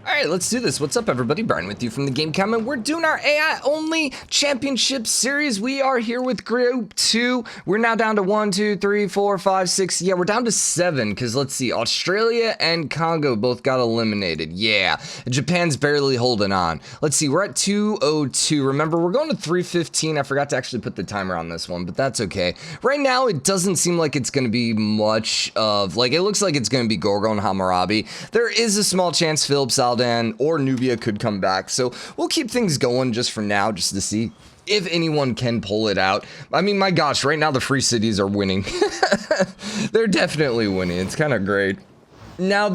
All right, let's do this. What's up, everybody? Brian with you from TheGameCommon. We're doing our AI-only championship series. We are here with Group 2. We're now down to 1, 2, 3, 4, 5, 6. Yeah, we're down to 7, because let's see. Australia and Congo both got eliminated. Yeah, Japan's barely holding on. Let's see, we're at 2:02. Remember, we're going to 3:15. I forgot to actually put the timer on this one, but that's okay. Right now, it doesn't seem like it's going to be much of, like, it looks like it's going to be Gorgo and Hammurabi. There is a small chance Philip Saldan or Nubia could come back, so we'll keep things going just for now, just to see if anyone can pull it out. I mean, my gosh, right now the free cities are winning. They're definitely winning. It's kind of great. Now,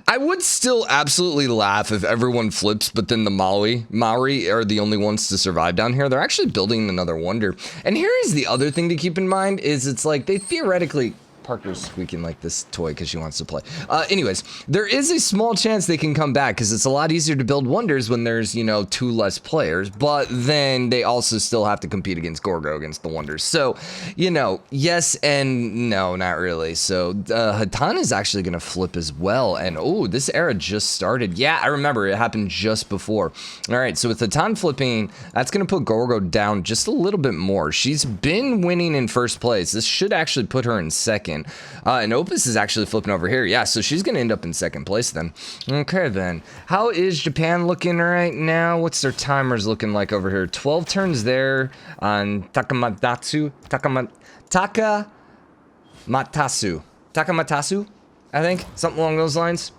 I would still absolutely laugh if everyone flips, but then the Maori are the only ones to survive down here. They're actually building another wonder. And here is the other thing to keep in mind, is it's like they theoretically... Parker's squeaking like this toy because she wants to play. Anyways, there is a small chance they can come back because it's a lot easier to build wonders when there's, you know, 2 less players, but then they also still have to compete against Gorgo, against the wonders. So, you know, yes and no, not really. So, Hatan is actually going to flip as well. And, oh, this era just started. Yeah, I remember it happened just before. All right, so with Hatan flipping, that's going to put Gorgo down just a little bit more. She's been winning in first place. This should actually put her in second. And Opus is actually flipping over here. Yeah, so she's going to end up in second place then. Okay, then. How is Japan looking right now? What's their timers looking like over here? 12 turns there on Takamatasu, I think. Something along those lines.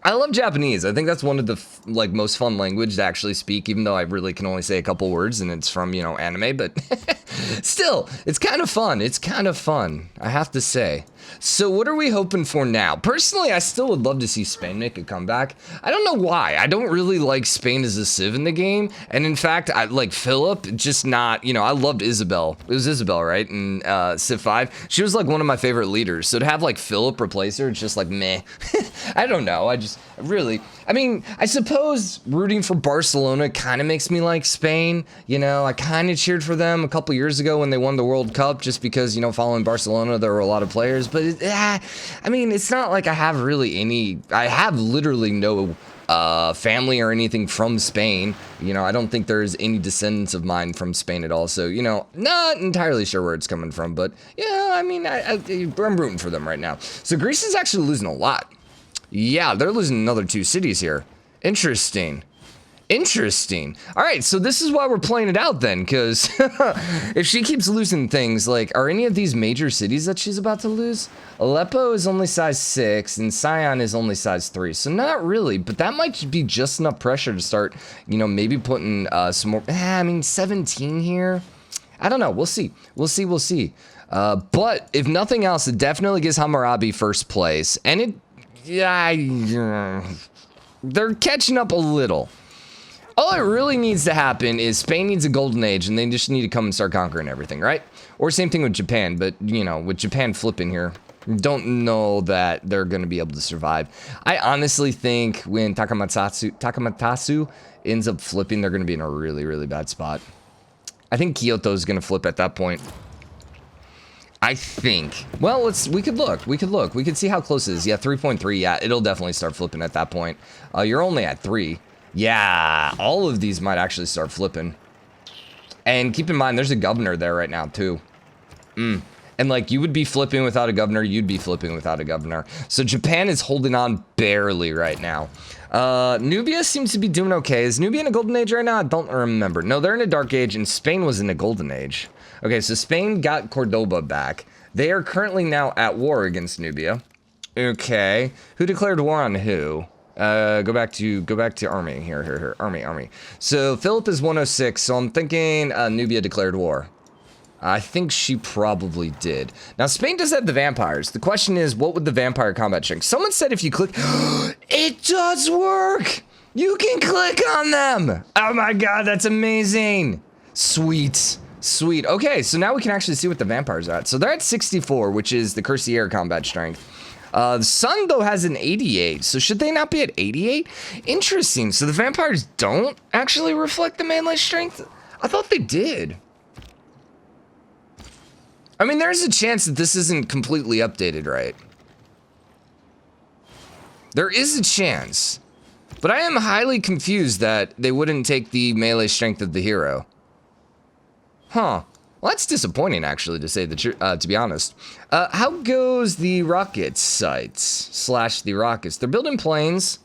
I love Japanese. I think that's one of the most fun language to actually speak, even though I really can only say a couple words and it's from, you know, anime, but still, it's kind of fun. It's kind of fun, I have to say. So what are we hoping for now? Personally, I still would love to see Spain make a comeback. I don't know why. I don't really like Spain as a civ in the game. And in fact, I like Philip, just not, you know, I loved Isabel. It was Isabel, right? In Civ 5. She was like one of my favorite leaders. So to have like Philip replace her, it's just like meh. I don't know. I mean, I suppose rooting for Barcelona kind of makes me like Spain. You know, I kind of cheered for them a couple years ago when they won the World Cup just because, you know, following Barcelona, there were a lot of players. But, I mean, it's not like I have literally no family or anything from Spain. You know, I don't think there's any descendants of mine from Spain at all. So, you know, not entirely sure where it's coming from. But, yeah, I mean, I'm rooting for them right now. So Greece is actually losing a lot. Yeah, they're losing another 2 cities here. Interesting. All right, so this is why we're playing it out then, because if she keeps losing things, like, are any of these major cities that she's about to lose? Aleppo is only size 6, and Sion is only size 3, so not really, but that might be just enough pressure to start, you know, maybe putting some more, I mean, 17 here? I don't know, we'll see. But if nothing else, it definitely gives Hammurabi first place, and they're catching up a little. All it really needs to happen is Spain needs a golden age, and they just need to come and start conquering everything, right? Or same thing with Japan, but, you know, with Japan flipping here, don't know that they're going to be able to survive. I honestly think when Takamatasu ends up flipping, they're going to be in a really, really bad spot. I think Kyoto's going to flip at that point. I think. Well, we could look. We could see how close it is. Yeah, 3.3. Yeah, it'll definitely start flipping at that point. You're only at 3. Yeah, all of these might actually start flipping. And keep in mind, there's a governor there right now, too. And, like, you would be flipping without a governor. You'd be flipping without a governor. So Japan is holding on barely right now. Nubia seems to be doing okay. Is Nubia in a golden age right now? I don't remember. No, they're in a dark age, and Spain was in a golden age. Okay, so Spain got Cordoba back. They are currently now at war against Nubia. Okay. Who declared war on who? Go back to army. Here. Army. So Philip is 106, so I'm thinking Nubia declared war. I think she probably did. Now, Spain does have the vampires. The question is, what would the vampire combat strength? Someone said if you click... It does work! You can click on them! Oh my god, that's amazing! Sweet. Okay, so now we can actually see what the vampires are at. So they're at 64, which is the Cuirassier combat strength. The Sun, though, has an 88, so should they not be at 88? Interesting, so the vampires don't actually reflect the melee strength? I thought they did. I mean, there's a chance that this isn't completely updated, right? There is a chance. But I am highly confused that they wouldn't take the melee strength of the hero. Huh. Well, that's disappointing, actually, to say the to be honest. How goes the rocket sites / the rockets? They're building planes.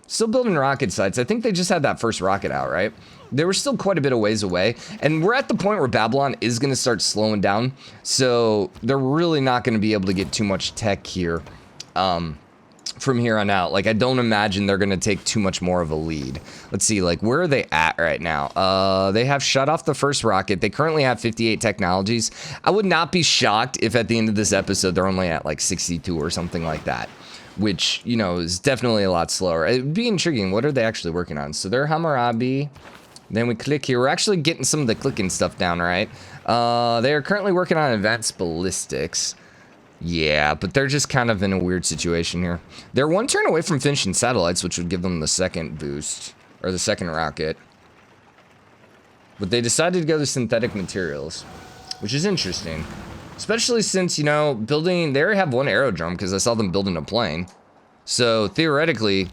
Still building rocket sites. I think they just had that first rocket out, right? They were still quite a bit of ways away. And we're at the point where Babylon is going to start slowing down. So they're really not going to be able to get too much tech here from here on out. Like, I don't imagine they're going to take too much more of a lead. Let's see, like, where are they at right now? They have shut off the first rocket. They currently have 58 technologies. I would not be shocked if at the end of this episode, they're only at like 62 or something like that. Which, you know, is definitely a lot slower. It'd be intriguing. What are they actually working on? So they're Hammurabi. Then we click here. We're actually getting some of the clicking stuff down, right? They are currently working on advanced ballistics. Yeah, but they're just kind of in a weird situation here. They're one turn away from finishing satellites, which would give them the second boost. Or the second rocket. But they decided to go to synthetic materials. Which is interesting. Especially since, you know, building... They already have one aerodrome because I saw them building a plane. So, theoretically,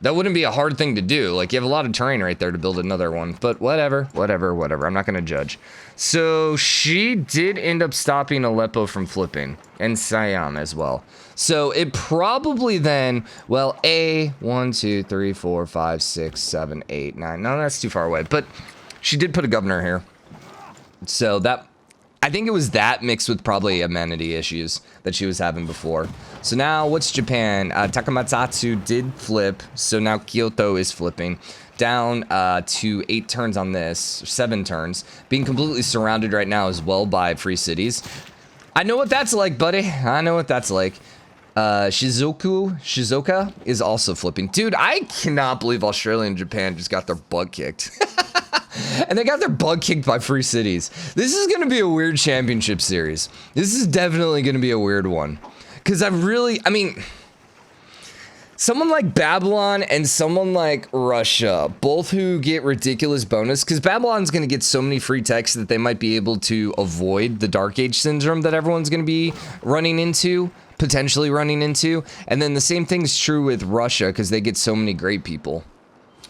that wouldn't be a hard thing to do. Like, you have a lot of terrain right there to build another one. But whatever. I'm not going to judge. So, she did end up stopping Aleppo from flipping. And Siam as well. So, it probably then... Well, 1, 2, 3, 4, 5, 6, 7, 8, 9... No, that's too far away. But she did put a governor here. So, that... I think it was that mixed with probably amenity issues that she was having before. So now, what's Japan? Takamatsu did flip, so now Kyoto is flipping. Down to 8 turns on this, 7 turns. Being completely surrounded right now as well by free cities. I know what that's like, buddy. I know what that's like. Shizuoka is also flipping. Dude, I cannot believe Australia and Japan just got their butt kicked. And they got their butt kicked by free cities. This is going to be a weird championship series. This is definitely going to be a weird one. Because I mean, someone like Babylon and someone like Russia, both who get ridiculous bonus, because Babylon's going to get so many free techs that they might be able to avoid the Dark Age syndrome that everyone's going to be running into, potentially running into. And then the same thing's true with Russia, because they get so many great people.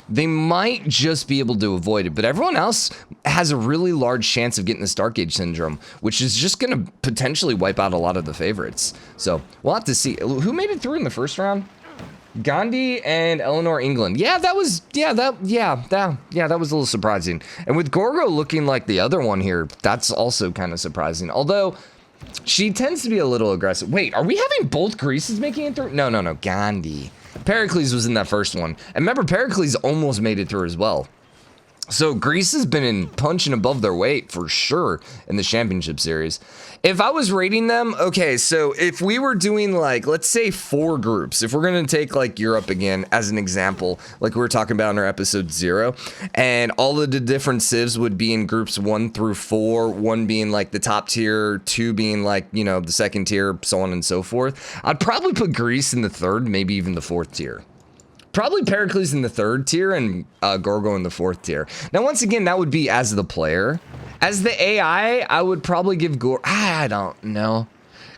They might just be able to avoid it, but everyone else has a really large chance of getting this Dark Age syndrome, which is just going to potentially wipe out a lot of the favorites. So we'll have to see. Who made it through in the first round? Gandhi and Eleanor England. Yeah, that was that was a little surprising. And with Gorgo looking like the other one here, that's also kind of surprising. Although she tends to be a little aggressive. Wait, are we having both Greases making it through? No, Gandhi. Pericles was in that first one. And remember, Pericles almost made it through as well. So Greece has been punching above their weight for sure in the championship series. If I was rating them, okay, so if we were doing like, let's say 4 groups, if we're going to take like Europe again as an example, like we were talking about in our episode 0, and all of the different civs would be in groups 1 through 4, 1 being like the top tier, 2 being like, you know, the second tier, so on and so forth. I'd probably put Greece in the 3rd, maybe even the 4th tier. Probably Pericles in the 3rd tier and Gorgo in the 4th tier. Now, once again, that would be as the player. As the AI, I would probably give I don't know.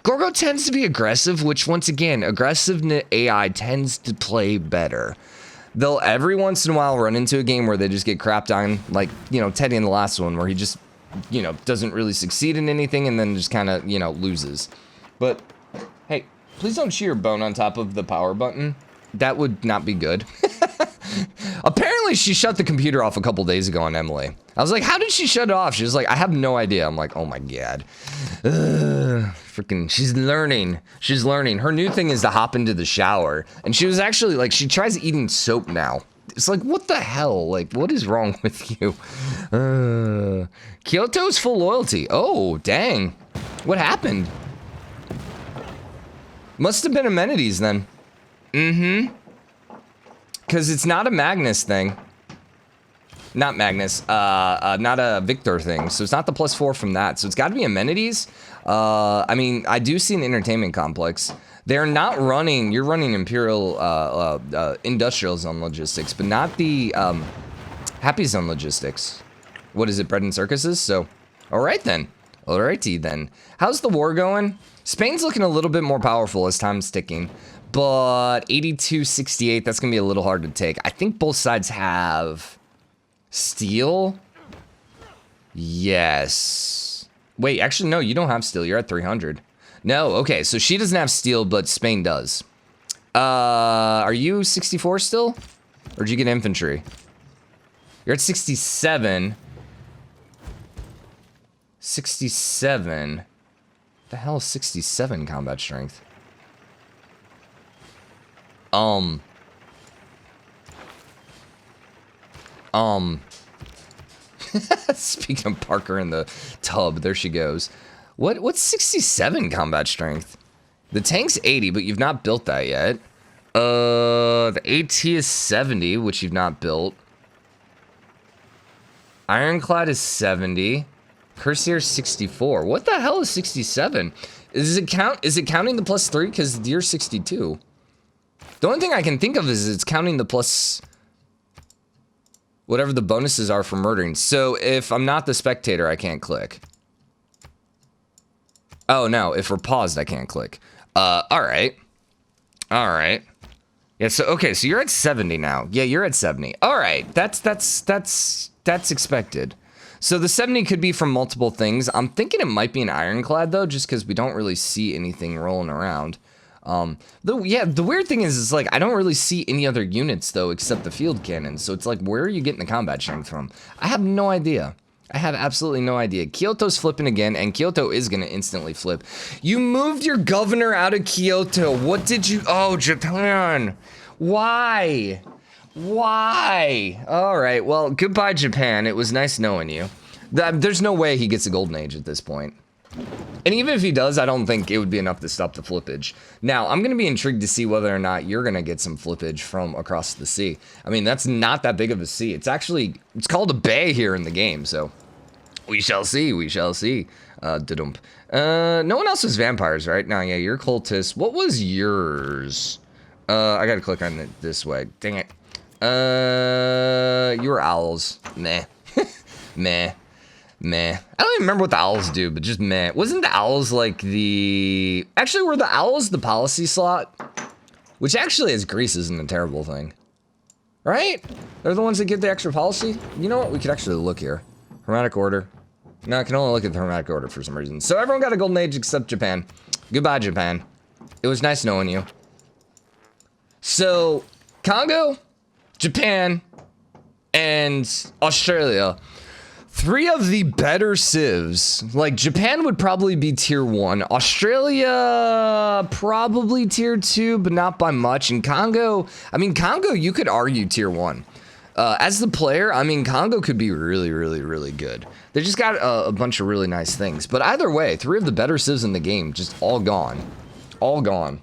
Gorgo tends to be aggressive, which, once again, aggressive AI tends to play better. They'll every once in a while run into a game where they just get crapped on, like, you know, Teddy in the last one, where he just, you know, doesn't really succeed in anything and then just kind of, you know, loses. But, hey, please don't cheer bone on top of the power button. That would not be good. Apparently, she shut the computer off a couple days ago on Emily. I was like, how did she shut it off? She was like, I have no idea. I'm like, oh my God. Freaking, she's learning. She's learning. Her new thing is to hop into the shower. And she was actually like, she tries eating soap now. It's like, what the hell? Like, what is wrong with you? Kyoto's full loyalty. Oh, dang. What happened? Must have been amenities then. Mm-hmm. Because it's not a Magnus thing. Not Magnus. Not a Victor thing. So it's not the +4 from that. So it's got to be amenities. I mean, I do see an entertainment complex. They're not running. You're running Imperial Industrial Zone Logistics, but not the Happy Zone Logistics. What is it? Bread and Circuses? So, all right then. Alrighty then. How's the war going? Spain's looking a little bit more powerful as time's ticking. but 82-68, that's going to be a little hard to take. I think both sides have steel. Yes. Wait, actually, no, you don't have steel. You're at 300. No, okay, so she doesn't have steel, but Spain does. Are you 64 still? Or did you get infantry? You're at 67. 67. The hell is 67 combat strength? Speaking of Parker in the tub, there she goes. What's 67 combat strength? The tank's 80, but you've not built that yet. The AT is 70, which you've not built. Ironclad is 70. Cuirassier 64. What the hell is 67? Is it counting the +3? Because you're 62. The only thing I can think of is it's counting the plus whatever the bonuses are for murdering. So if I'm not the spectator, I can't click. Oh no, if we're paused, I can't click. Alright. Alright. Yeah, so okay, so you're at 70 now. Yeah, you're at 70. Alright, that's expected. So the 70 could be from multiple things. I'm thinking it might be an ironclad though, just because we don't really see anything rolling around. The weird thing is like I don't really see any other units though except the field cannons. So it's like, where are you getting the combat strength from? I have no idea. I have absolutely no idea. Kyoto's flipping again, and Kyoto is gonna instantly flip. You moved your governor out of Kyoto. What did you? Oh, Japan. Why? Why? All right. Well, goodbye, Japan. It was nice knowing you. There's no way he gets a golden age at this point. And even if he does, I don't think it would be enough to stop the flippage. Now, I'm going to be intrigued to see whether or not you're going to get some flippage from across the sea. I mean, that's not that big of a sea. It's called a bay here in the game, so we shall see, we shall see. No one else was vampires, right? No, yeah, you're cultists. What was yours? I got to click on it this way. Dang it. You were owls. Meh. Meh. Meh. I don't even remember what the owls do, but just meh. Wasn't the owls like the... Actually, were the owls the policy slot? Which actually, as Greece, isn't a terrible thing. Right? They're the ones that get the extra policy? You know what? We could actually look here. Hermetic order. No, I can only look at the hermetic order for some reason. So everyone got a golden age except Japan. Goodbye, Japan. It was nice knowing you. So, Congo, Japan, and Australia. 3 of the better civs. Like, Japan would probably be tier 1. Australia, probably tier 2, but not by much. And Congo, I mean, Congo, you could argue tier 1. As the player, I mean, Congo could be really, really, really good. They just got a bunch of really nice things. But either way, 3 of the better civs in the game, just all gone. All gone.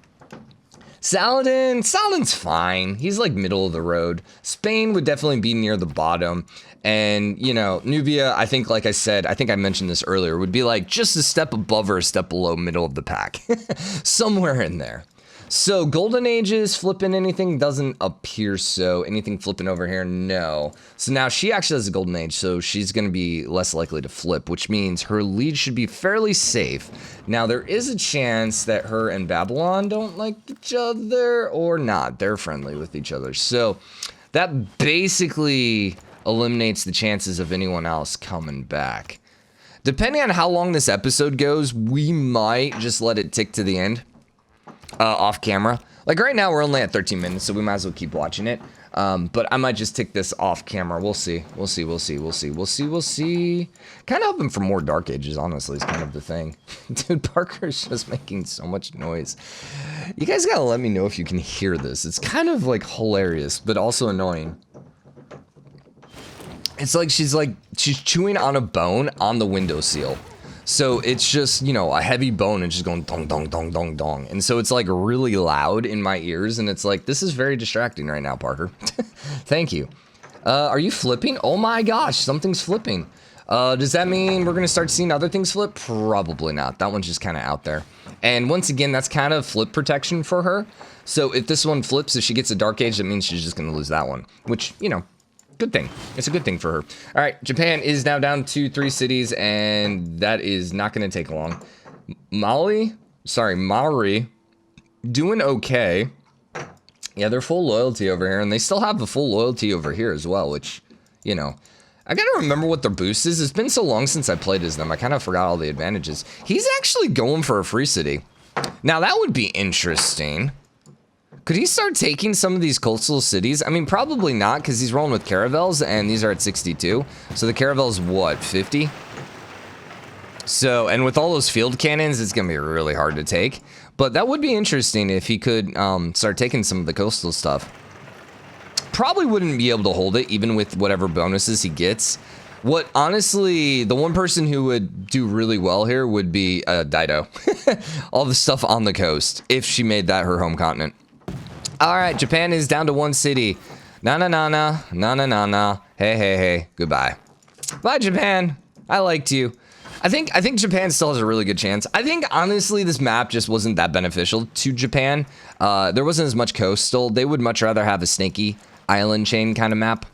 Saladin's fine. He's like middle of the road. Spain would definitely be near the bottom. And, you know, Nubia, I think, like I said, I think I mentioned this earlier, would be like just a step above or a step below middle of the pack. Somewhere in there. So golden ages, flipping anything doesn't appear so. Anything flipping over here, no. So now she actually has a golden age, so she's going to be less likely to flip, which means her lead should be fairly safe. Now there is a chance that her and Babylon don't like each other or not. They're friendly with each other. So that basically eliminates the chances of anyone else coming back. Depending on how long this episode goes, we might just let it tick to the end. Off camera. Like right now we're only at 13 minutes, so we might as well keep watching it. But I might just tick this off camera. We'll see. We'll see. Kind of hoping for more Dark Ages, honestly, is kind of the thing. Dude, Parker's just making so much noise. You guys gotta let me know if you can hear this. It's kind of like hilarious, but also annoying. It's like she's chewing on a bone on the windowsill. So it's just, you know, a heavy bone and just going dong, dong, dong, dong, dong. And so it's like really loud in my ears. And it's like, this is very distracting right now, Parker. Thank you. Are you flipping? Oh my gosh, something's flipping. Does that mean we're going to start seeing other things flip? Probably not. That one's just kind of out there. And once again, that's kind of flip protection for her. So if this one flips, if she gets a Dark Age, that means she's just going to lose that one. Which, you know, good thing. It's a good thing for her. All right, Japan is now down to 3 cities, and that is not going to take long. Maori, doing okay. Yeah, they're full loyalty over here, and they still have the full loyalty over here as well, which, you know, I gotta remember what their boost is. It's been so long since I played as them, I kind of forgot all the advantages. He's actually going for a free city. Now, that would be interesting. Could he start taking some of these coastal cities? I mean, probably not, because he's rolling with caravels, and these are at 62. So the caravels, what, 50? So, and with all those field cannons, it's going to be really hard to take. But that would be interesting if he could start taking some of the coastal stuff. Probably wouldn't be able to hold it, even with whatever bonuses he gets. What, honestly, the one person who would do really well here would be Dido. All the stuff on the coast, if she made that her home continent. All right, Japan is down to 1 city. Na-na-na-na, hey, goodbye. Bye, Japan. I liked you. I think Japan still has a really good chance. I think, honestly, this map just wasn't that beneficial to Japan. There wasn't as much coastal. They would much rather have a snaky island chain kind of map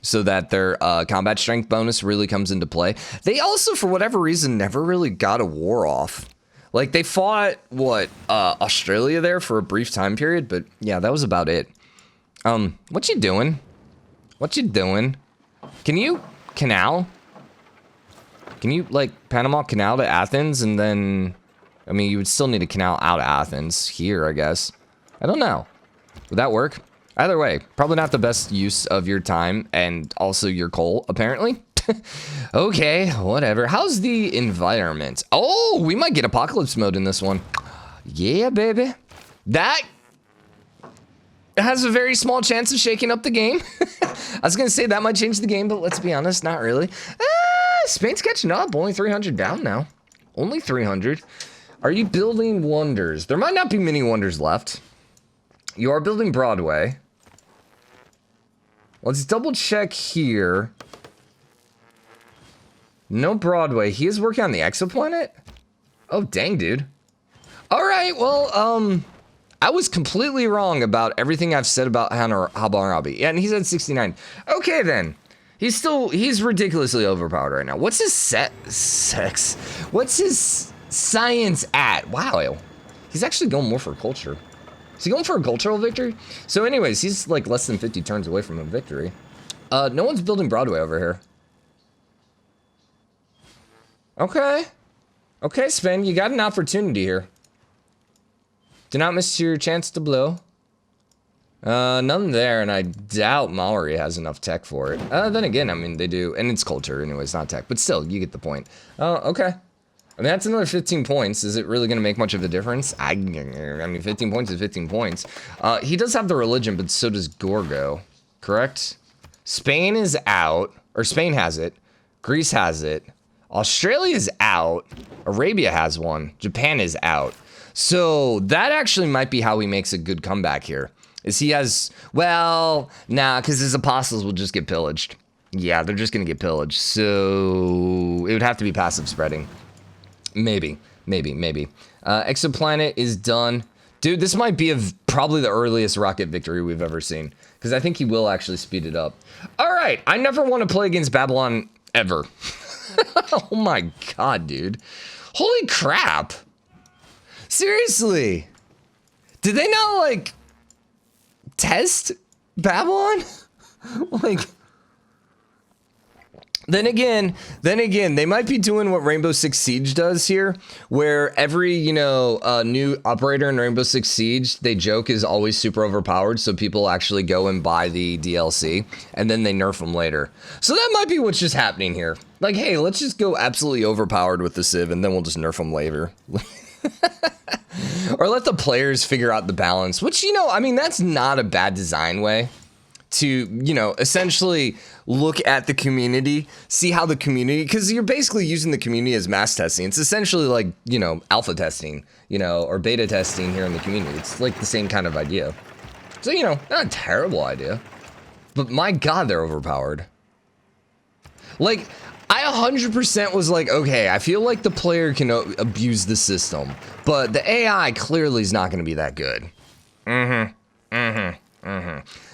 so that their combat strength bonus really comes into play. They also, for whatever reason, never really got a war off. Like, they fought, what, Australia there for a brief time period, but yeah, that was about it. What you doing? What you doing? Can you canal? Can you, like, Panama Canal to Athens, and then, I mean, you would still need a canal out of Athens here, I guess. I don't know. Would that work? Either way, probably not the best use of your time, and also your coal, apparently. Okay, whatever. How's the environment? Oh, we might get apocalypse mode in this one. Yeah, baby. That has a very small chance of shaking up the game. I was going to say that might change the game, but let's be honest, not really. Spain's catching up. Only 300 down now. Only 300. Are you building wonders? There might not be many wonders left. You are building Broadway. Let's double check here. No Broadway. He is working on the exoplanet? Oh, dang, dude. All right, well, I was completely wrong about everything I've said about Hammurabi. Yeah, and he's at 69. Okay, then. He's ridiculously overpowered right now. What's his sex? What's his science at? Wow. He's actually going more for culture. Is he going for a cultural victory? So anyways, he's like less than 50 turns away from a victory. No one's building Broadway over here. Okay. Okay, Spain, you got an opportunity here. Do not miss your chance to blow. None there, and I doubt Maori has enough tech for it. Then again, I mean, they do, and it's culture anyway, it's not tech, but still, you get the point. Okay. I mean, that's another 15 points. Is it really going to make much of a difference? I mean, 15 points is 15 points. He does have the religion, but so does Gorgo, correct? Spain is out, or Spain has it. Greece has it. Australia's out. Arabia has one. Japan is out. So that actually might be how he makes a good comeback here. Is he has, well, nah, because his apostles will just get pillaged. Yeah, they're just going to get pillaged. So it would have to be passive spreading. Maybe. Exoplanet is done. Dude, this might be probably the earliest rocket victory we've ever seen. Because I think he will actually speed it up. All right, I never want to play against Babylon ever. Oh my god, dude. Holy crap. Seriously. Did they not, like, test Babylon? Like, then again, they might be doing what Rainbow Six Siege does here, where every, you know, new operator in Rainbow Six Siege, they joke is always super overpowered, so people actually go and buy the DLC, and then they nerf them later. So that might be what's just happening here. Like, hey, let's just go absolutely overpowered with the Civ, and then we'll just nerf them later. Or let the players figure out the balance, which, you know, I mean, that's not a bad design way to, you know, essentially look at the community, see how the community, because you're basically using the community as mass testing. It's essentially like, you know, alpha testing, you know, or beta testing here in the community. It's like the same kind of idea. So, you know, not a terrible idea, but my God, they're overpowered. Like, I 100% was like, okay, I feel like the player can abuse the system, but the AI clearly is not going to be that good.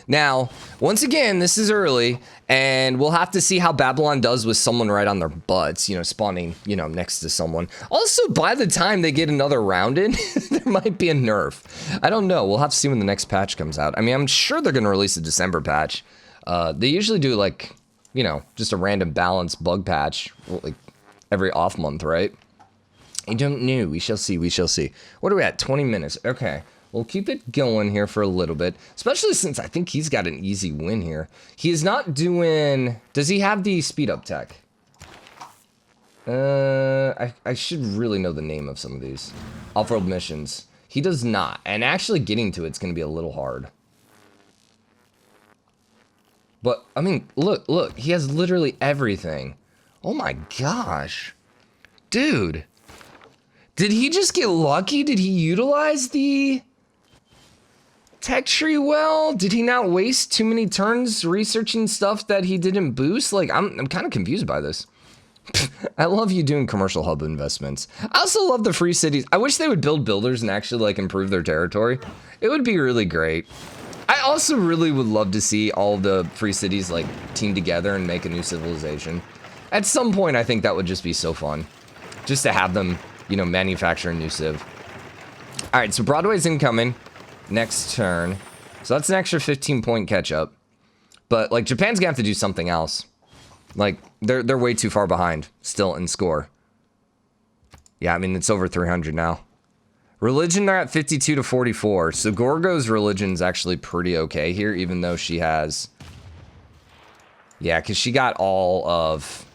Now, once again, this is early, and we'll have to see how Babylon does with someone right on their butts, you know, spawning, you know, next to someone. Also, by the time they get another round in, there might be a nerf. I don't know. We'll have to see when the next patch comes out. I mean, I'm sure they're going to release a December patch. They usually do, like, you know, just a random balance bug patch, like, every off month, right? I don't know. We shall see. We shall see. What are we at? 20 minutes. Okay. We'll keep it going here for a little bit, especially since I think he's got an easy win here. He is not doing... Does he have the speed up tech? I should really know the name of some of these. Off-road missions. He does not. And actually getting to it's going to be a little hard. But, I mean, look. He has literally everything. Oh my gosh. Dude. Did he just get lucky? Did he utilize the... tech tree well? Did he not waste too many turns researching stuff that he didn't boost? Like, I'm kind of confused by this. I love you doing commercial hub investments. I also love the free cities. I wish they would build builders and actually like improve their territory. It would be really great. I also really would love to see all the free cities like team together and make a new civilization. At some point, I think that would just be so fun. Just to have them, you know, manufacture a new civ. All right, so Broadway's incoming. Next turn. So that's an extra 15-point catch-up. But, like, Japan's gonna have to do something else. Like, they're way too far behind still in score. Yeah, I mean, it's over 300 now. Religion, they're at 52 to 44. So Gorgo's religion's actually pretty okay here, even though she has... Yeah, because she got all of...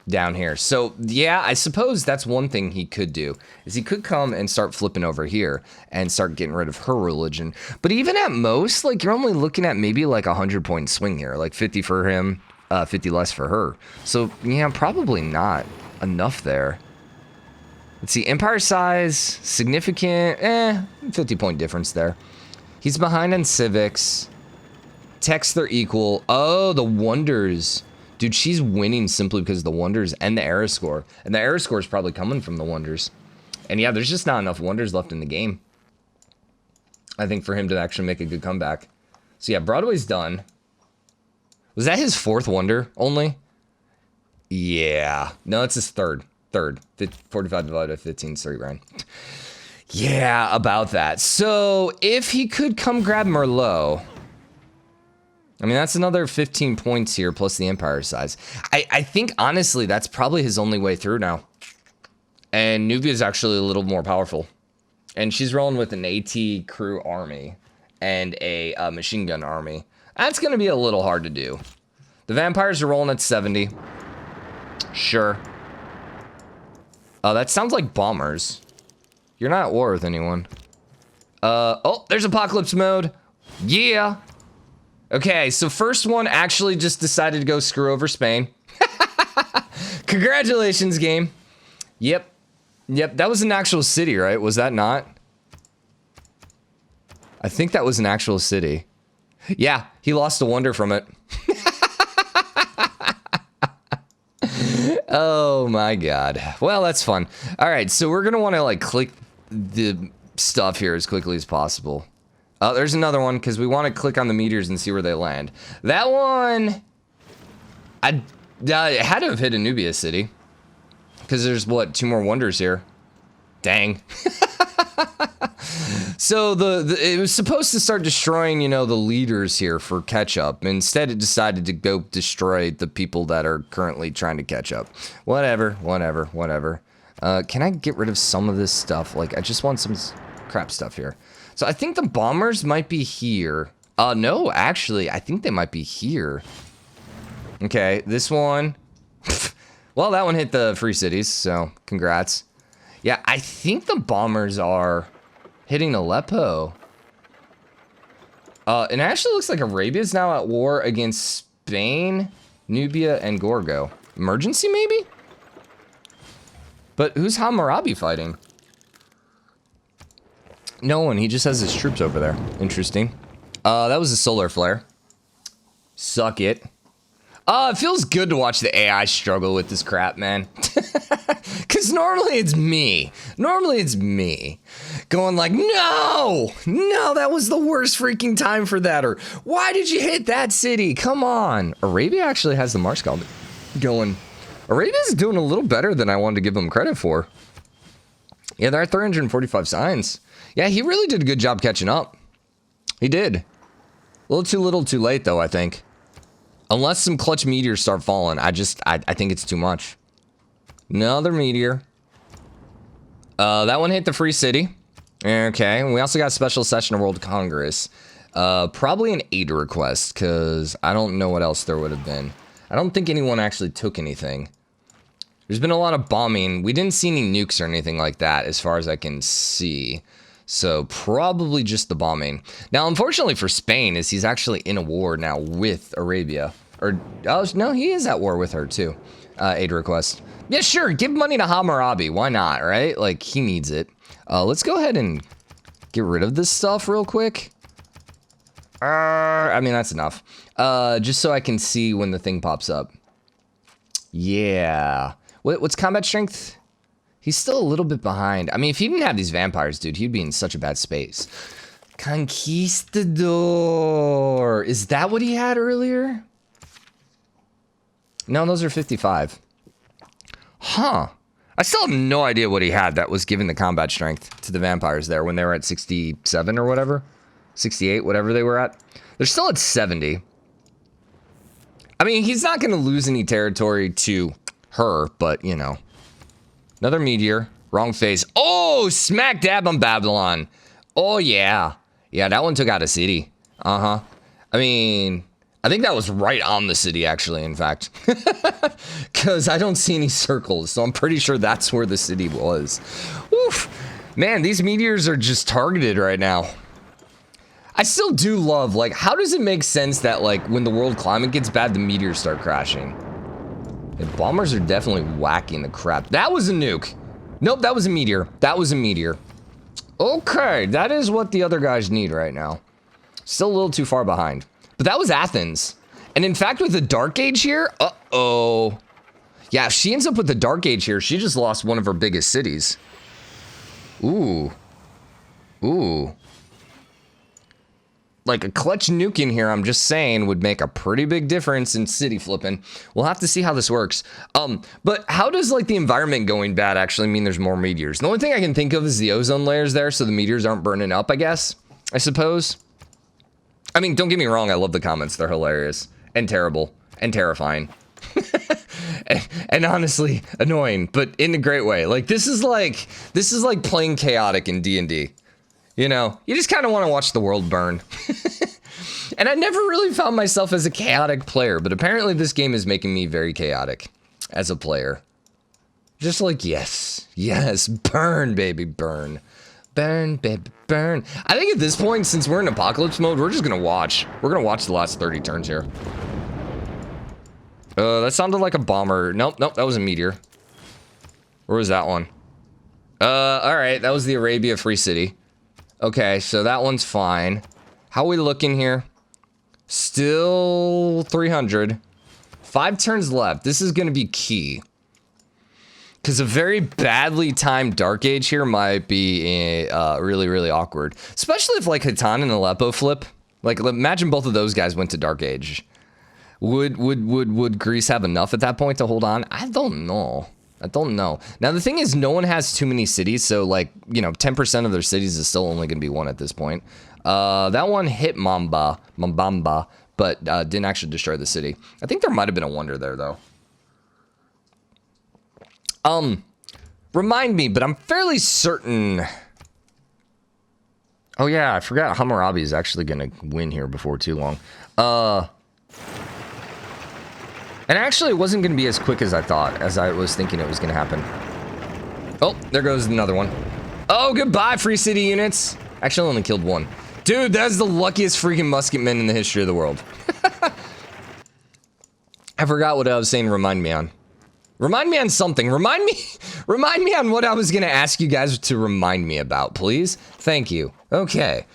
down here. So, yeah, I suppose that's one thing he could do, is he could come and start flipping over here and start getting rid of her religion. But even at most, like, you're only looking at maybe like a 100-point swing here, like 50 for him, 50 less for her. So, yeah, probably not enough there. Let's see, empire size, significant, 50-point difference there. He's behind on civics. Techs, they're equal. Oh, the wonders. Dude, she's winning simply because of the wonders and the era score. And the era score is probably coming from the wonders. And yeah, there's just not enough wonders left in the game, I think, for him to actually make a good comeback. So yeah, Broadway's done. Was that his fourth wonder only? Yeah. No, it's his third. 45 divided by 15 is 30 grand. Yeah, about that. So if he could come grab Merlot... I mean, that's another 15 points here, plus the empire size. I think, honestly, that's probably his only way through now. And Nubia's actually a little more powerful. And she's rolling with an AT crew army and a machine gun army. That's going to be a little hard to do. The vampires are rolling at 70. Sure. Oh, that sounds like bombers. You're not at war with anyone. Oh, there's apocalypse mode. Yeah. Okay, so first one actually just decided to go screw over Spain. Congratulations, game. Yep, that was an actual city, right? Was that not? I think that was an actual city. Yeah, he lost a wonder from it. Oh my god. Well, that's fun. All right, so we're gonna want to like click the stuff here as quickly as possible. Oh, there's another one, because we want to click on the meteors and see where they land. That one... I had to have hit a Nubia city. Because there's, what, 2 more wonders here. Dang. So, it was supposed to start destroying, you know, the leaders here for catch-up. Instead, it decided to go destroy the people that are currently trying to catch up. Whatever. Can I get rid of some of this stuff? Like, I just want some crap stuff here. So I think the bombers might be here. No, actually, I think they might be here. Okay, this one. Well, that one hit the free cities, so congrats. Yeah, I think the bombers are hitting Aleppo. It actually looks like Arabia's now at war against Spain, Nubia, and Gorgo. Emergency, maybe? But who's Hammurabi fighting? No one, he just has his troops over there. Interesting. That was a solar flare. Suck it. It feels good to watch the AI struggle with this crap, man. Because normally it's me. Normally it's me going like, no, that was the worst freaking time for that. Or why did you hit that city? Come on. Arabia actually has the Mars Scald going. Arabia's doing a little better than I wanted to give them credit for. Yeah, they're at 345 signs. Yeah, he really did a good job catching up. He did. A little too late, though, I think. Unless some clutch meteors start falling, I think it's too much. Another meteor. That one hit the free city. Okay, and we also got a special session of World Congress. Probably an aid request, because I don't know what else there would have been. I don't think anyone actually took anything. There's been a lot of bombing. We didn't see any nukes or anything like that, as far as I can see. So probably just the bombing. Now, unfortunately for Spain, is he's actually in a war now with Arabia. Or, oh, no, he is at war with her, too. Aid request. Yeah, sure, give money to Hammurabi. Why not, right? Like, he needs it. Let's go ahead and get rid of this stuff real quick. I mean, that's enough. Just so I can see when the thing pops up. Yeah. What's combat strength? He's still a little bit behind. I mean, if he didn't have these vampires, dude, he'd be in such a bad space. Conquistador. Is that what he had earlier? No, those are 55. Huh. I still have no idea what he had that was giving the combat strength to the vampires there when they were at 67 or whatever. 68, whatever they were at. They're still at 70. I mean, he's not going to lose any territory to her, but, you know. Another meteor. Wrong face. Oh, smack dab on Babylon. Oh, yeah. Yeah, that one took out a city. Uh-huh. I mean, I think that was right on the city, actually, in fact. Because I don't see any circles, so I'm pretty sure that's where the city was. Oof. Man, these meteors are just targeted right now. I still do love, like, how does it make sense that, like, when the world climate gets bad, the meteors start crashing? The bombers are definitely whacking the crap. That was a nuke. Nope, that was a meteor. That was a meteor. Okay, that is what the other guys need right now. Still a little too far behind. But that was Athens. And in fact, with the Dark Age here, uh-oh. Yeah, if she ends up with the Dark Age here, she just lost one of her biggest cities. Ooh. Ooh. Like a clutch nuke in here, I'm just saying, would make a pretty big difference in city flipping. We'll have to see how this works. But how does, like, the environment going bad actually mean there's more meteors? The only thing I can think of is the ozone layers there, so the meteors aren't burning up, I guess. I suppose. I mean, don't get me wrong, I love the comments. They're hilarious. And terrible. And terrifying. and honestly, annoying, but in a great way. Like, this is like playing chaotic in D&D. You know, you just kind of want to watch the world burn. And I never really found myself as a chaotic player, but apparently this game is making me very chaotic as a player. Just like, yes, burn, baby, burn. Burn, baby, burn. I think at this point, since we're in apocalypse mode, we're just going to watch. We're going to watch the last 30 turns here. That sounded like a bomber. Nope, that was a meteor. Where was that one? All right, that was the Arabia Free City. Okay, so that one's fine. How are we looking here? Still 300. 5 turns left. This is going to be key. Because a very badly timed Dark Age here might be really, really awkward. Especially if, like, Hatan and Aleppo flip. Like, imagine both of those guys went to Dark Age. Would Greece have enough at that point to hold on? I don't know. Now, the thing is, no one has too many cities, so, like, you know, 10% of their cities is still only going to be one at this point. That one hit Mambamba, but didn't actually destroy the city. I think there might have been a wonder there, though. Remind me, but I'm fairly certain... Oh, yeah, I forgot Hammurabi is actually going to win here before too long. And actually, it wasn't going to be as quick as I thought, as I was thinking it was going to happen. Oh, there goes another one. Oh, goodbye, Free City units. Actually, I only killed one. Dude, that's the luckiest freaking musketmen in the history of the world. I forgot what I was saying. Remind me on. Remind me on something. Remind me on what I was going to ask you guys to remind me about, please. Thank you. Okay.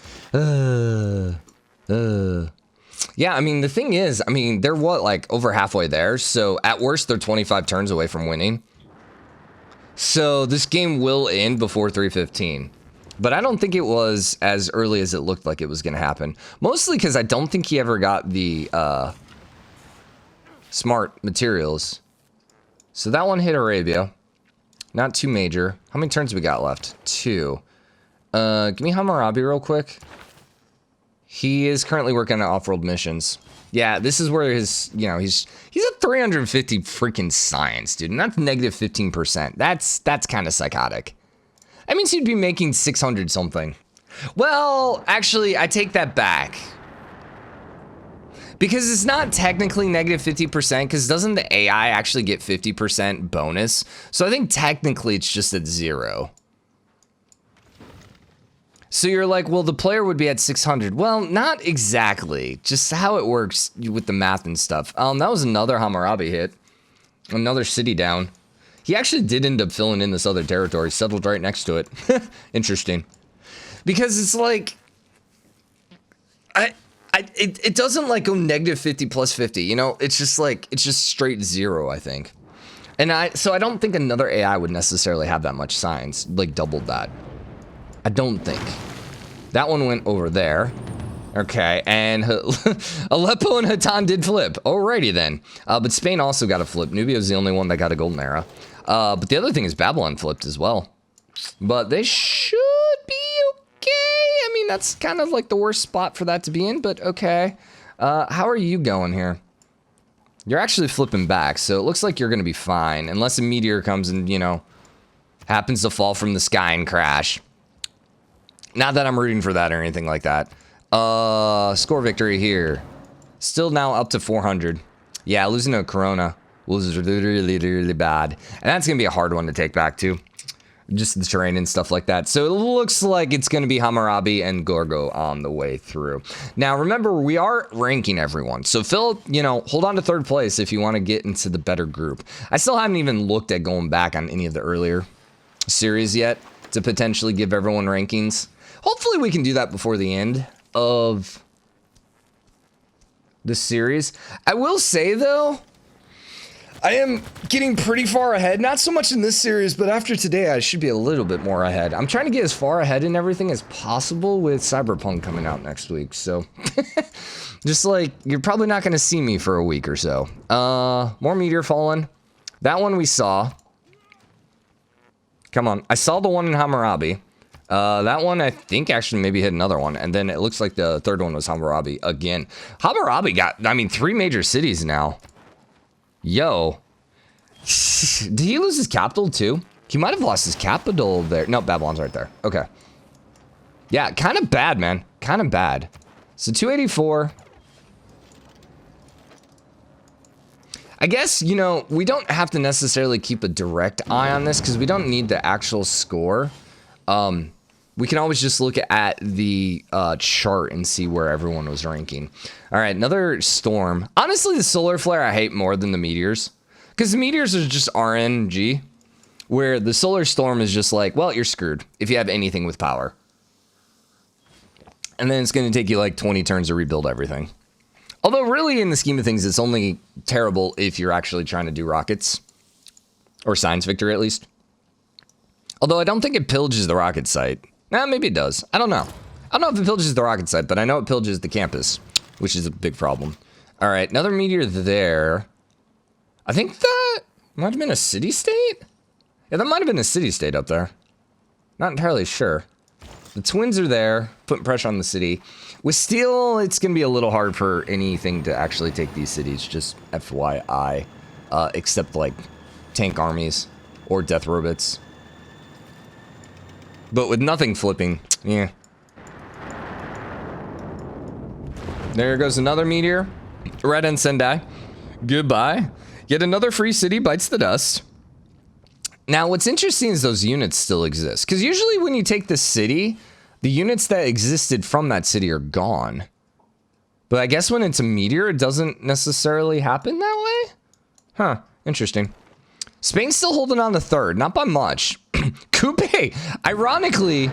Yeah, I mean, the thing is, I mean, they're what, like, over halfway there? So, at worst, they're 25 turns away from winning. So this game will end before 3:15. But I don't think it was as early as it looked like it was going to happen. Mostly because I don't think he ever got the smart materials. So that one hit Arabia. Not too major. How many turns we got left? 2. Give me Hammurabi real quick. He is currently working on off-world missions. Yeah, this is where his, you know, he's at 350 freaking science, dude. And that's negative 15%. That's kind of psychotic. That means he'd be making 600 something. Well, actually, I take that back. Because it's not technically negative 50%, because doesn't the AI actually get 50% bonus? So I think technically it's just at 0. So you're like, well, the player would be at 600. Well, not exactly. Just how it works with the math and stuff. That was another Hammurabi hit. Another city down. He actually did end up filling in this other territory, settled right next to it. Interesting. Because it's like, it doesn't like go negative 50 plus 50, you know? It's just like, it's just straight 0, I think. And so I don't think another AI would necessarily have that much science, like doubled that. I don't think. That one went over there. Okay, and Aleppo and Hatan did flip. Alrighty then. But Spain also got a flip. Nubio's the only one that got a golden era. But the other thing is Babylon flipped as well. But they should be okay. I mean, that's kind of like the worst spot for that to be in, but okay. How are you going here? You're actually flipping back, so it looks like you're going to be fine. Unless a meteor comes and, you know, happens to fall from the sky and crash. Not that I'm rooting for that or anything like that. Score victory here. Still now up to 400. Yeah, losing to Corona was really, really bad. And that's going to be a hard one to take back, too. Just the terrain and stuff like that. So it looks like it's going to be Hammurabi and Gorgo on the way through. Now, remember, we are ranking everyone. So, Phil, you know, hold on to 3rd place if you want to get into the better group. I still haven't even looked at going back on any of the earlier series yet to potentially give everyone rankings. Hopefully we can do that before the end of the series. I will say, though, I am getting pretty far ahead. Not so much in this series, but after today, I should be a little bit more ahead. I'm trying to get as far ahead in everything as possible with Cyberpunk coming out next week. So, just like, you're probably not going to see me for a week or so. More meteor falling. That one we saw. Come on. I saw the one in Hammurabi. That one, I think, actually maybe hit another one. And then it looks like the 3rd one was Hammurabi again. Hammurabi got, I mean, 3 major cities now. Yo. Did he lose his capital, too? He might have lost his capital there. No, Babylon's right there. Okay. Yeah, kind of bad, man. Kind of bad. So, 284. I guess, you know, we don't have to necessarily keep a direct eye on this because we don't need the actual score. We can always just look at the chart and see where everyone was ranking. All right, another storm. Honestly, the solar flare I hate more than the meteors. Because the meteors are just RNG. Where the solar storm is just like, well, you're screwed if you have anything with power. And then it's going to take you like 20 turns to rebuild everything. Although really in the scheme of things, it's only terrible if you're actually trying to do rockets. Or science victory at least. Although I don't think it pillages the rocket site. Nah, maybe it does. I don't know. I don't know if it pillages the rocket site, but I know it pillages the campus, which is a big problem. All right, another meteor there. I think that might have been a city-state? Yeah, that might have been a city-state up there. Not entirely sure. The twins are there, putting pressure on the city. With steel, it's going to be a little hard for anything to actually take these cities, just FYI. Except, like, tank armies or death robots. But with nothing flipping, yeah. There goes another meteor. Red and Sendai. Goodbye. Yet another free city bites the dust. Now, what's interesting is those units still exist. Because usually when you take the city, the units that existed from that city are gone. But I guess when it's a meteor, it doesn't necessarily happen that way? Huh, interesting. Spain's still holding on to 3rd, not by much. Kupe, ironically,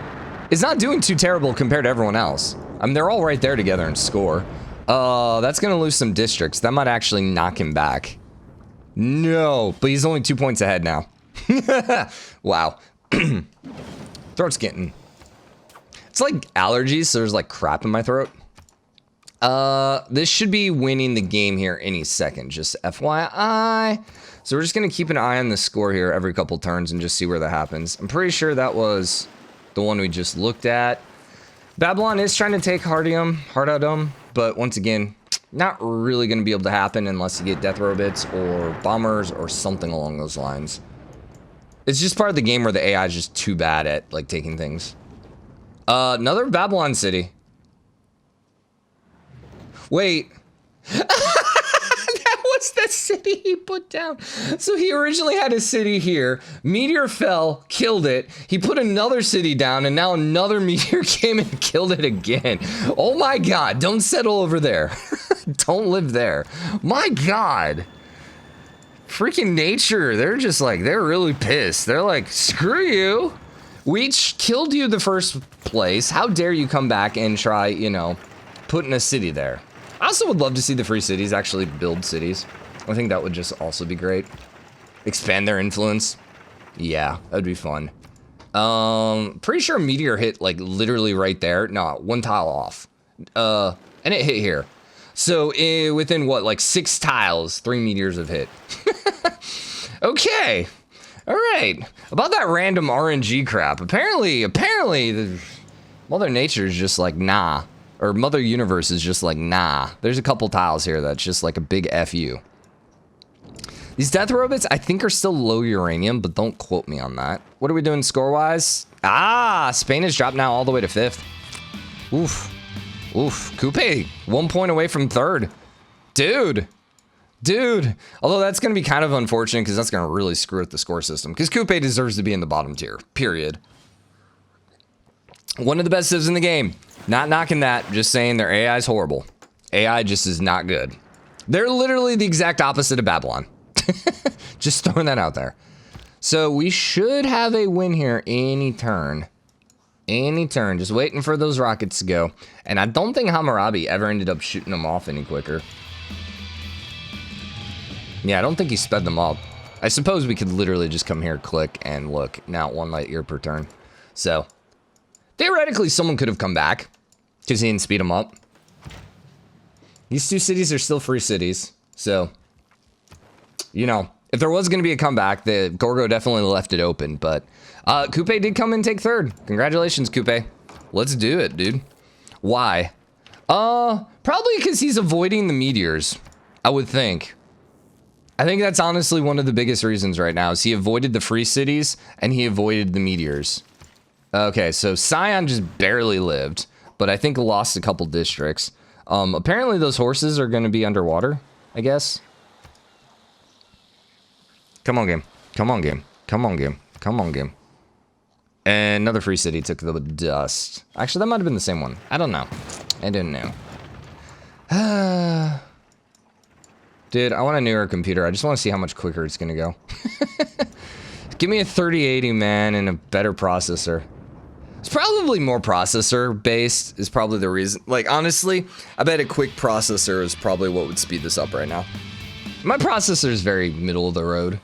is not doing too terrible compared to everyone else. I mean, they're all right there together in score. That's going to lose some districts. That might actually knock him back. No, but he's only 2 points ahead now. Wow. Throat's getting... It's like allergies, so there's like crap in my throat. This should be winning the game here any second, just FYI. So we're just going to keep an eye on the score here every couple turns and just see where that happens. I'm pretty sure that was the one we just looked at. Babylon is trying to take Hardium, but once again, not really going to be able to happen unless you get death row bits or bombers or something along those lines. It's just part of the game where the AI is just too bad at like taking things. Another Babylon city. Wait. That was the city he put down. So he originally had a city here. Meteor fell, killed it. He put another city down, and now another meteor came and killed it again. Oh my god, don't settle over there. Don't live there. My god. Freaking nature, they're just like, they're really pissed. They're like, screw you. We killed you the first place. How dare you come back and try, you know, putting a city there. I also would love to see the free cities actually build cities. I think that would just also be great. Expand their influence. Yeah, that'd be fun. Pretty sure Meteor hit like literally right there. No, one tile off. And it hit here. So within what, like 6 tiles, 3 meteors have hit. Okay. All right. About that random RNG crap. Apparently, the Mother Nature is just like, nah. Or Mother Universe is just like, nah. There's a couple tiles here that's just like a big FU. These death robots, I think, are still low uranium, but don't quote me on that. What are we doing score-wise? Ah, Spain has dropped now all the way to 5th. Oof. Oof. Kupe, 1 point away from 3rd. Dude. Although that's going to be kind of unfortunate because that's going to really screw up the score system. Because Kupe deserves to be in the bottom tier. Period. One of the best civs in the game. Not knocking that. Just saying their AI is horrible. AI just is not good. They're literally the exact opposite of Babylon. Just throwing that out there. So we should have a win here any turn. Any turn. Just waiting for those rockets to go. And I don't think Hammurabi ever ended up shooting them off any quicker. Yeah, I don't think he sped them up. I suppose we could literally just come here, click, and look. Now 1 light year per turn. So, theoretically, someone could have come back. Because he didn't speed them up. These 2 cities are still free cities. So, you know, if there was going to be a comeback, the Gorgo definitely left it open. But Kupe did come and take 3rd. Congratulations, Kupe. Let's do it, dude. Why? Probably because he's avoiding the meteors, I would think. I think that's honestly one of the biggest reasons right now is he avoided the free cities and he avoided the meteors. Okay, so Scion just barely lived, but I think lost a couple districts. Apparently those horses are going to be underwater, I guess. Come on, game. Come on, game. Come on, game. Come on, game. And another free city took the dust. Actually, that might have been the same one. I don't know. I didn't know. Dude, I want a newer computer. I just want to see how much quicker it's going to go. Give me a 3080, man, and a better processor. It's probably more processor-based is probably the reason. Like, honestly, I bet a quick processor is probably what would speed this up right now. My processor is very middle of the road.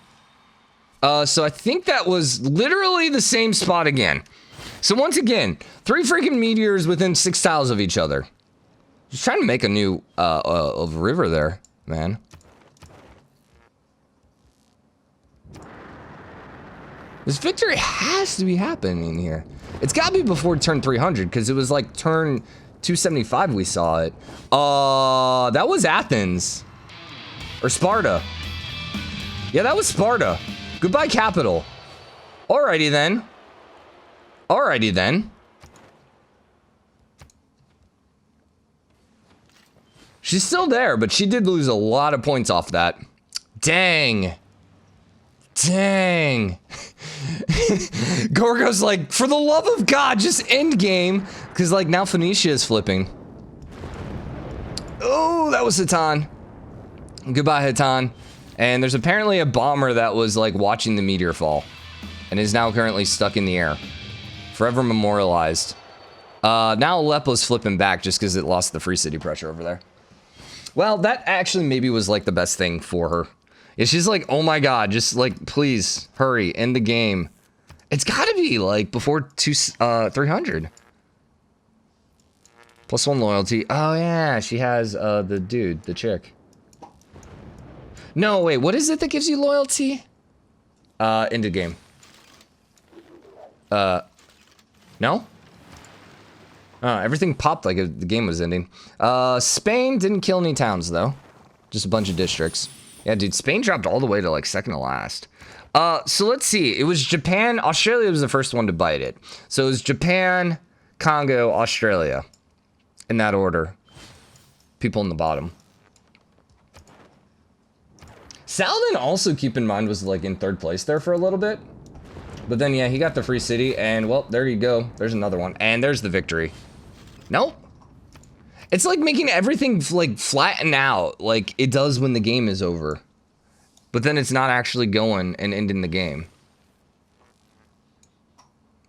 So I think that was literally the same spot again. So once again, 3 freaking meteors within 6 tiles of each other. Just trying to make a new river there, man. This victory has to be happening here. It's got to be before turn 300 because it was like turn 275 we saw it. That was Athens. Or Sparta. Yeah, that was Sparta. Goodbye, capital. Alrighty then. Alrighty then. She's still there, but she did lose a lot of points off that. Dang. Dang. Gorgo's like, for the love of God, just end game. Because, like, now Phoenicia is flipping. Oh, that was Hatan. Goodbye, Hatan. And there's apparently a bomber that was, like, watching the meteor fall. And is now currently stuck in the air. Forever memorialized. Now Aleppo's flipping back just because it lost the free city pressure over there. Well, that actually maybe was, like, the best thing for her. Yeah, she's like, oh my god, just like, please, hurry, end the game. It's gotta be like before 300. +1 loyalty. Oh yeah, she has the dude, the chick. No, wait, what is it that gives you loyalty? End of game. No? Everything popped like the game was ending. Spain didn't kill any towns though. Just a bunch of districts. Yeah, dude, Spain dropped all the way to like second to last. So let's see. It was Japan. Australia was the first one to bite it. So it was Japan, Congo, Australia. In that order. People in the bottom. Saladin also, keep in mind, was like in third place there for a little bit. But then, yeah, he got the free city. And, well, there you go. There's another one. And there's the victory. Nope. It's like making everything like flatten out like it does when the game is over. But then it's not actually going and ending the game.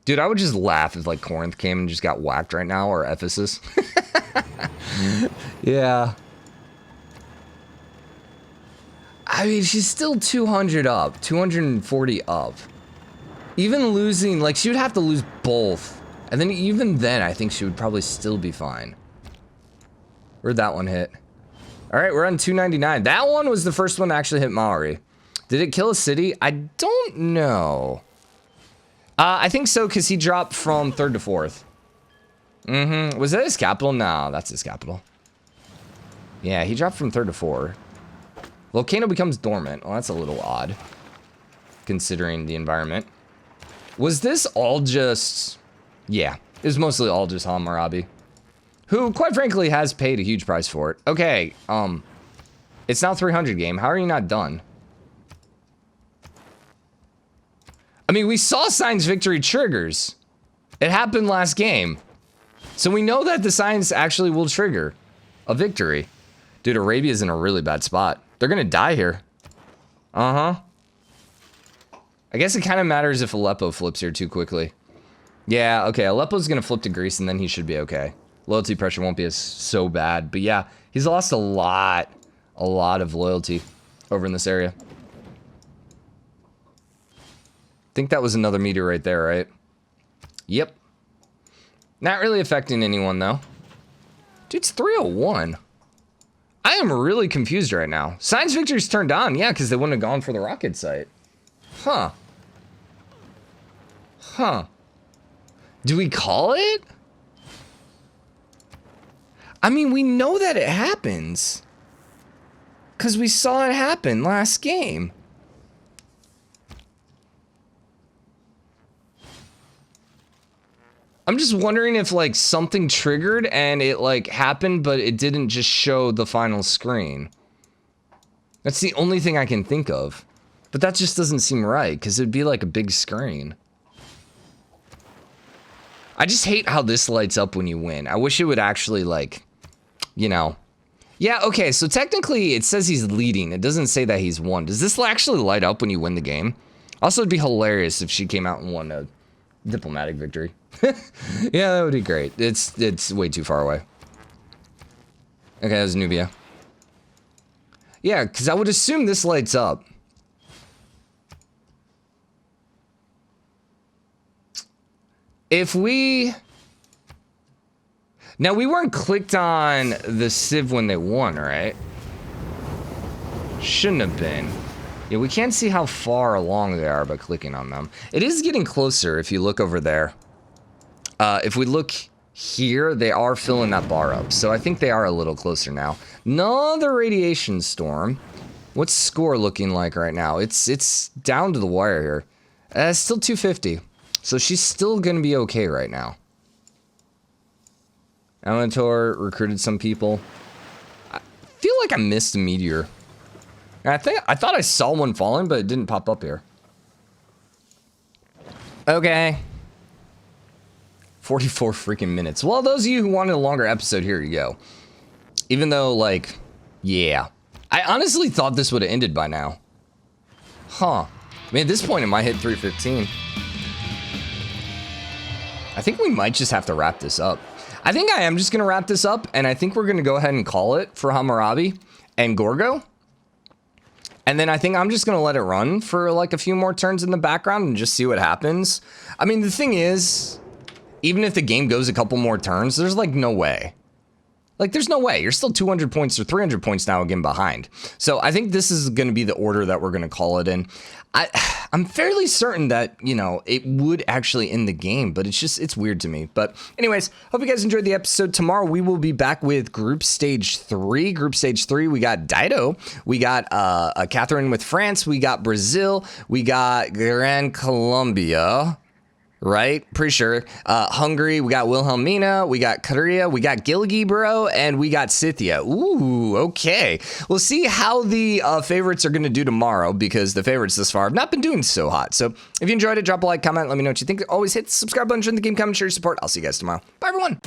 Dude, I would just laugh if like Corinth came and just got whacked right now, or Ephesus. Yeah. I mean, she's still 200 up, 240 up. Even losing, like she would have to lose both. And then even then, I think she would probably still be fine. Where'd that one hit? All right, we're on 299. That one was the first one to actually hit Maori. Did it kill a city? I don't know. I think so, because he dropped from 3rd to 4th. Mm-hmm. Was that his capital? No, that's his capital. Yeah, he dropped from 3rd to 4th. Volcano becomes dormant. Well, that's a little odd, considering the environment. Was this all just... Yeah, it was mostly all just Hammurabi, who, quite frankly, has paid a huge price for it. Okay, it's now 300 game. How are you not done? I mean, we saw Science Victory triggers. It happened last game. So we know that the Science actually will trigger a victory. Dude, Arabia's in a really bad spot. They're gonna die here. Uh-huh. I guess it kind of matters if Aleppo flips here too quickly. Yeah, okay, Aleppo's gonna flip to Greece and then he should be okay. Loyalty pressure won't be as so bad. But yeah, he's lost a lot of loyalty over in this area. I think that was another meteor right there, right? Yep. Not really affecting anyone, though. Dude, it's 301. I am really confused right now. Science Victory's turned on, yeah, because they wouldn't have gone for the rocket site. Huh. Huh. Do we call it? I mean, we know that it happens. Because we saw it happen last game. I'm just wondering if, like, something triggered and it, like, happened, but it didn't just show the final screen. That's the only thing I can think of. But that just doesn't seem right, because it'd be, like, a big screen. I just hate how this lights up when you win. I wish it would actually, like, you know. Yeah, okay, so technically it says he's leading. It doesn't say that he's won. Does this actually light up when you win the game? Also, it'd be hilarious if she came out and won a diplomatic victory. Yeah, that would be great. It's way too far away. Okay, that was Nubia. Yeah, because I would assume this lights up. If we... Now, we weren't clicked on the civ when they won, right? Shouldn't have been. Yeah, we can't see how far along they are by clicking on them. It is getting closer if you look over there. If we look here, they are filling that bar up. So I think they are a little closer now. Another radiation storm. What's score looking like right now? It's down to the wire here. It's still 250. So she's still going to be okay right now. Elementor recruited some people. I feel like I missed a meteor. I thought I saw one falling, but it didn't pop up here. Okay. 44 freaking minutes. Well, those of you who wanted a longer episode, here you go. Even though, like, yeah. I honestly thought this would have ended by now. Huh. I mean, at this point, it might hit 3:15. I think we might just have to wrap this up. I think I am just going to wrap this up, and I think we're going to go ahead and call it for Hammurabi and Gorgo. And then I think I'm just going to let it run for like a few more turns in the background and just see what happens. I mean, the thing is, even if the game goes a couple more turns, there's like no way. Like, there's no way. You're still 200 points or 300 points now again behind. So I think this is going to be the order that we're going to call it in. I'm fairly certain that, you know, it would actually end the game, but it's weird to me. But anyways, hope you guys enjoyed the episode. Tomorrow we will be back with Group Stage 3. Group Stage 3, we got Dido. We got Catherine with France. We got Brazil. We got Gran Colombia. Right? Pretty sure. Hungary, we got Wilhelmina, we got Korea, we got Gilgi, bro, and we got Scythia. Ooh, okay. We'll see how the favorites are going to do tomorrow, because the favorites this far have not been doing so hot. So if you enjoyed it, drop a like, comment, let me know what you think. Always hit the subscribe button, join the game, comment, share your support. I'll see you guys tomorrow. Bye, everyone.